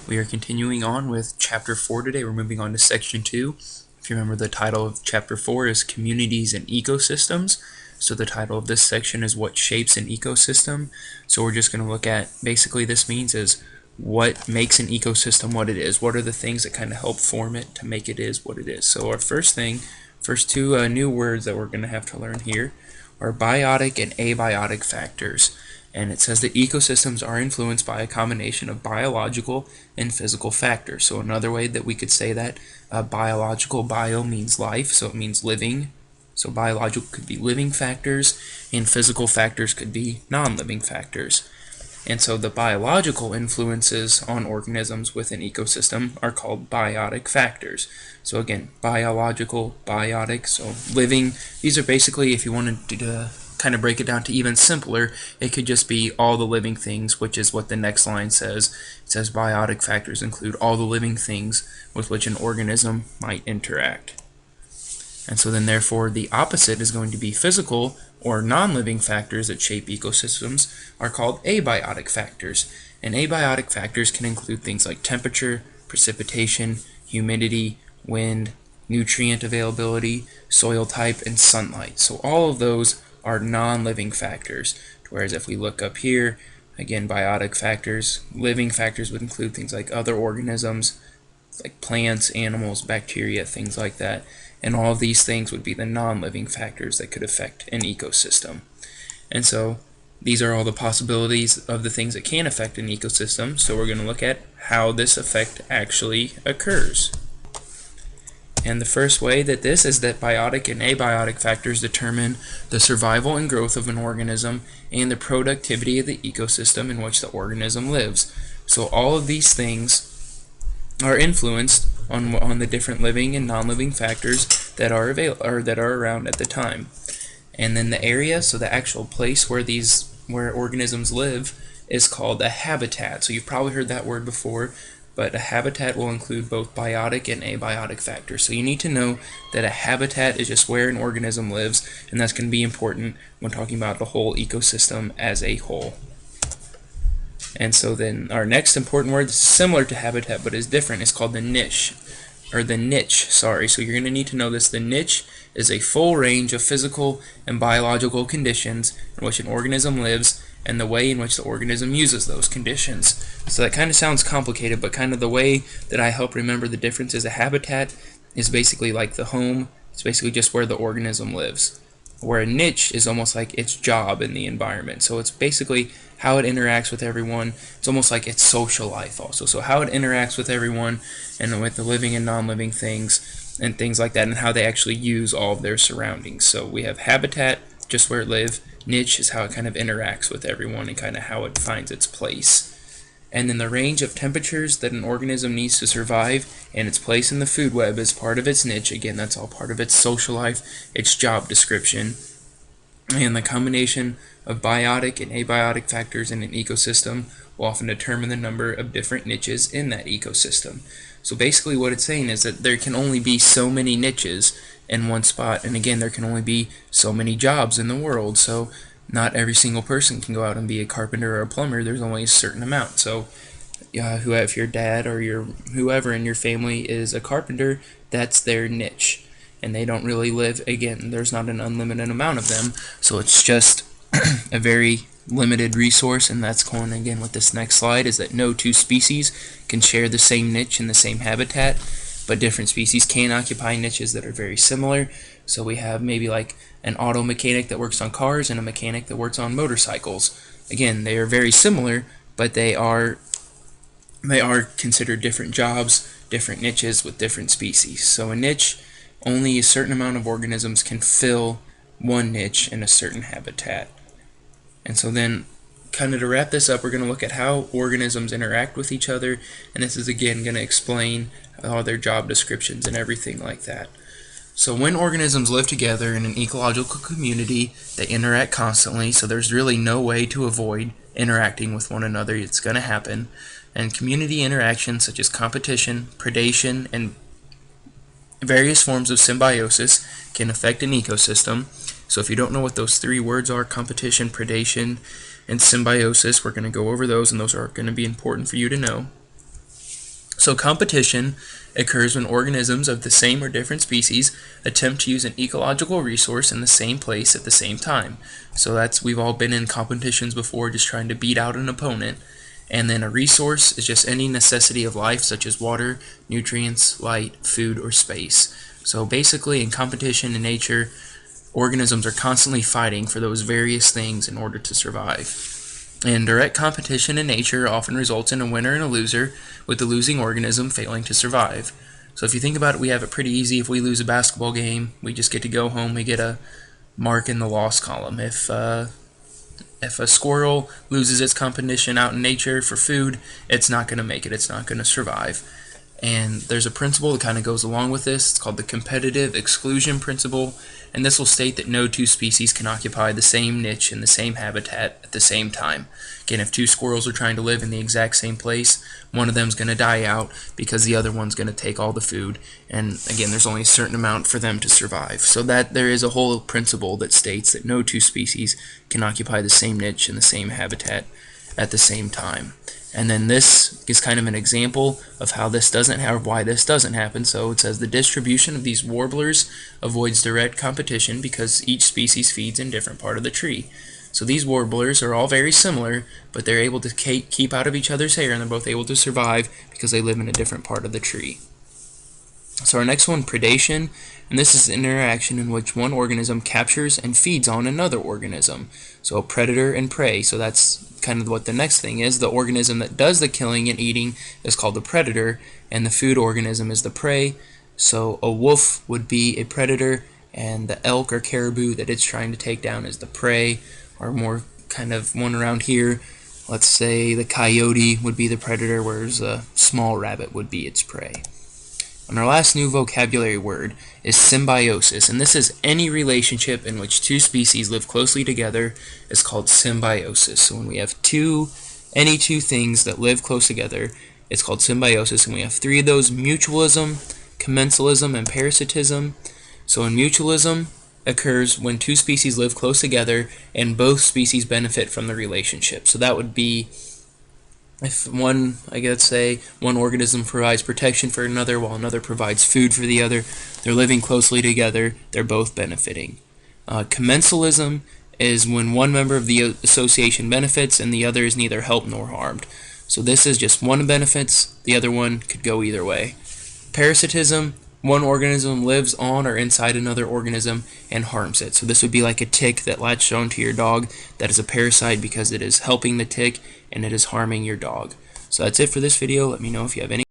We are continuing on with Chapter 4 today. We're moving on to Section 2. If you remember, the title of Chapter 4 is Communities and Ecosystems. So the title of this section is What Shapes an Ecosystem. So we're just going to look at, basically this means is what makes an ecosystem what it is. What are the things that kind of help form it to make it is what it is. So our first two new words that we're going to have to learn here are biotic and abiotic factors. And it says that ecosystems are influenced by a combination of biological and physical factors. So another way that we could say that, biological, bio means life, so it means living. So biological could be living factors, and physical factors could be non-living factors. And so the biological influences on organisms within ecosystem are called biotic factors. So again, biological, biotic, so living. These are basically, if you wanted to kind of break it down to even simpler, it could just be all the living things, which is what the next line says. It says biotic factors include all the living things with which an organism might interact. And so then therefore the opposite is going to be physical or non-living factors that shape ecosystems are called abiotic factors. And abiotic factors can include things like temperature, precipitation, humidity, wind, nutrient availability, soil type, and sunlight. So all of those are non-living factors, whereas if we look up here, again, biotic factors, living factors would include things like other organisms, like plants, animals, bacteria, things like that, and all of these things would be the non-living factors that could affect an ecosystem. And so these are all the possibilities of the things that can affect an ecosystem, so we're going to look at how this effect actually occurs. And the first way that this is that biotic and abiotic factors determine the survival and growth of an organism and the productivity of the ecosystem in which the organism lives. So all of these things are influenced on the different living and non-living factors that are around at the time. And then the area, so the actual place where organisms live, is called a habitat. So you've probably heard that word before. But a habitat will include both biotic and abiotic factors. So you need to know that a habitat is just where an organism lives, and that's going to be important when talking about the whole ecosystem as a whole. And so then our next important word is similar to habitat but is different. It's called the niche. So you're going to need to know this. The niche is a full range of physical and biological conditions in which an organism lives and the way in which the organism uses those conditions. So that kind of sounds complicated, but kind of the way that I help remember the difference is a habitat is basically like the home. It's basically just where the organism lives. Where a niche is almost like its job in the environment. So it's basically how it interacts with everyone. It's almost like its social life also. So how it interacts with everyone and with the living and non-living things and things like that, and how they actually use all of their surroundings. So we have habitat, just where it lives. Niche is how it kind of interacts with everyone and kind of how it finds its place. And then the range of temperatures that an organism needs to survive and its place in the food web is part of its niche. Again, that's all part of its social life, its job description. And the combination of biotic and abiotic factors in an ecosystem will often determine the number of different niches in that ecosystem. So basically what it's saying is that there can only be so many niches in one spot, and again, there can only be so many jobs in the world. So not every single person can go out and be a carpenter or a plumber. There's only a certain amount. So if your dad or whoever in your family is a carpenter, that's their niche. And they don't really live, again, there's not an unlimited amount of them. So it's just a very limited resource, and that's going again with this next slide, is that no two species can share the same niche in the same habitat, but different species can occupy niches that are very similar. So we have maybe like an auto mechanic that works on cars and a mechanic that works on motorcycles. Again, they are very similar, but they are considered different jobs, different niches with different species. So a niche, only a certain amount of organisms can fill one niche in a certain habitat. And so then, kind of to wrap this up, we're going to look at how organisms interact with each other, and this is again going to explain all their job descriptions and everything like that. So when organisms live together in an ecological community, they interact constantly, so there's really no way to avoid interacting with one another. It's going to happen. And community interactions such as competition, predation, and various forms of symbiosis can affect an ecosystem. So if you don't know what those three words are, competition, predation, and symbiosis, we're going to go over those, and those are going to be important for you to know. So competition occurs when organisms of the same or different species attempt to use an ecological resource in the same place at the same time. So we've all been in competitions before, just trying to beat out an opponent. And then a resource is just any necessity of life, such as water, nutrients, light, food, or space. So basically, in competition in nature, organisms are constantly fighting for those various things in order to survive. And direct competition in nature often results in a winner and a loser, with the losing organism failing to survive. So if you think about it, we have it pretty easy. If we lose a basketball game, we just get to go home, we get a mark in the loss column. If a squirrel loses its competition out in nature for food, it's not going to make it, it's not going to survive. And there's a principle that kind of goes along with this. It's called the competitive exclusion principle, and this will state that no two species can occupy the same niche in the same habitat at the same time. Again, if two squirrels are trying to live in the exact same place, one of them is going to die out because the other one's going to take all the food, and again, there's only a certain amount for them to survive. So that there is a whole principle that states that no two species can occupy the same niche in the same habitat at the same time. And then this is kind of an example of how this doesn't have, why this doesn't happen. So it says the distribution of these warblers avoids direct competition because each species feeds in different part of the tree. So these warblers are all very similar, but they're able to keep out of each other's hair, and they're both able to survive because they live in a different part of the tree. So our next one, predation, and this is an interaction in which one organism captures and feeds on another organism. So predator and prey, so that's kind of what the next thing is. The organism that does the killing and eating is called the predator, and the food organism is the prey. So a wolf would be a predator, and the elk or caribou that it's trying to take down is the prey. Or more kind of one around here, let's say the coyote would be the predator, whereas a small rabbit would be its prey. And our last new vocabulary word is symbiosis, and this is any relationship in which two species live closely together is called symbiosis. So when we have any two things that live close together, it's called symbiosis, and we have three of those: mutualism, commensalism, and parasitism. So in mutualism occurs when two species live close together and both species benefit from the relationship. So that would be if one organism provides protection for another while another provides food for the other, they're living closely together, they're both benefiting. Commensalism is when one member of the association benefits and the other is neither helped nor harmed. So this is just one benefits, the other one could go either way. Parasitism, one organism lives on or inside another organism and harms it. So this would be like a tick that latches onto your dog. That is a parasite because it is helping the tick and it is harming your dog. So that's it for this video. Let me know if you have any